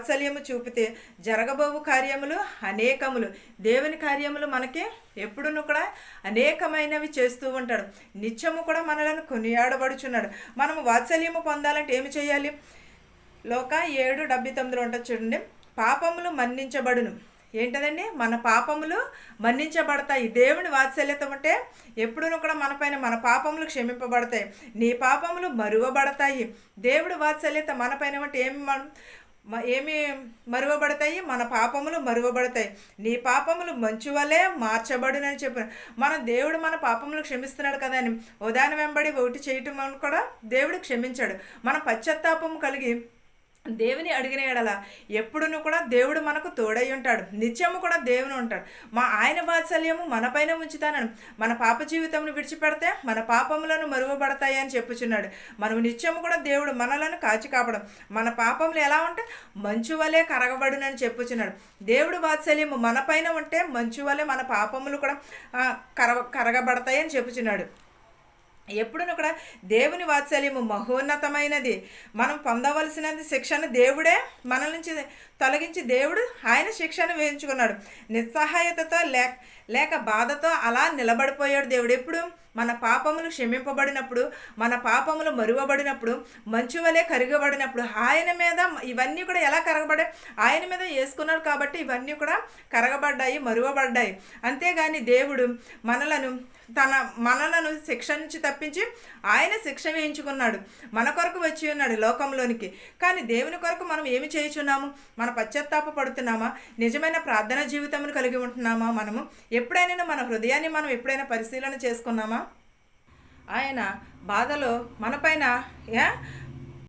వాత్సల్యము చూపితే జరగబోవు కార్యములు అనేకములు. దేవుని కార్యములు మనకి ఎప్పుడును కూడా అనేకమైనవి చేస్తూ ఉంటాడు. నిత్యము కూడా మనలను కొనియాడబడుచున్నాడు. మనము వాత్సల్యము పొందాలంటే ఏమి చేయాలి? లోక 7:79 ఉంటుంది చూడండి. పాపములు మన్నించబడును. ఏంటదండి? మన పాపములు మన్నించబడతాయి. దేవుని వాత్సల్యత అంటే ఎప్పుడూ కూడా మనపైన మన పాపములు క్షమింపబడతాయి, నీ పాపములు మరువబడతాయి. దేవుడి వాత్సల్యత మనపైన అంటే ఏమి మరువబడతాయి? మన పాపములు మరువబడతాయి. నీ పాపములు మంచు వలె మార్చబడునని చెప్పాను. దేవుడు మన పాపములు క్షమిస్తున్నాడు కదా అని ఉదాహరణ వెంబడి ఒకటి చేయటం కూడా దేవుడు క్షమించాడు. మన పశ్చాత్తాపము కలిగి దేవుని అడిగిన ఎడల ఎప్పుడును కూడా దేవుడు మనకు తోడై ఉంటాడు. నిత్యము కూడా దేవుని ఉంటాడు. ఆయన వాత్సల్యము మనపైన ఉంచుతానని, మన పాప జీవితంను విడిచిపెడితే మన పాపములను మరువబడతాయి అని చెప్పుచున్నాడు. మనం నిత్యము కూడా దేవుడు మనలను కాచి కాపడం, మన పాపములు ఎలా ఉంటే మంచు వలె కరగబడునని చెప్పుచున్నాడు. దేవుడు వాత్సల్యము మనపైన ఉంటే మంచు వలె మన పాపములు కూడా కరగబడతాయి అని చెప్పుచున్నాడు. ఎప్పుడును కూడా దేవుని వాత్సల్యము మహోన్నతమైనది. మనం పొందవలసినది శిక్షను దేవుడే మన నుంచి తొలగించి దేవుడు ఆయన శిక్షను వేయించుకున్నాడు. నిస్సహాయతతో లేక బాధతో అలా నిలబడిపోయాడు దేవుడు. ఎప్పుడు? మన పాపములు క్షమింపబడినప్పుడు, మన పాపములు మరువబడినప్పుడు, మంచు వలె కరిగబడినప్పుడు ఆయన మీద ఇవన్నీ కూడా ఎలా కరగబడ్డాయి? ఆయన మీద వేసుకున్నాడు కాబట్టి ఇవన్నీ కూడా కరగబడ్డాయి, మరువబడ్డాయి. అంతేగాని దేవుడు మనలను శిక్ష నుంచి తప్పించి ఆయన శిక్ష వేయించుకున్నాడు. మన కొరకు వచ్చి ఉన్నాడు లోకంలోనికి. కానీ దేవుని కొరకు మనం ఏమి చేయుచున్నాము? మన పశ్చాత్తాప పడుతున్నామా? నిజమైన ప్రార్థన జీవితమును కలిగి ఉంటున్నామా? మనము ఎప్పుడైనా మన హృదయాన్ని మనం ఎప్పుడైనా పరిశీలన చేసుకున్నామా? ఆయన బాధలో మనపైన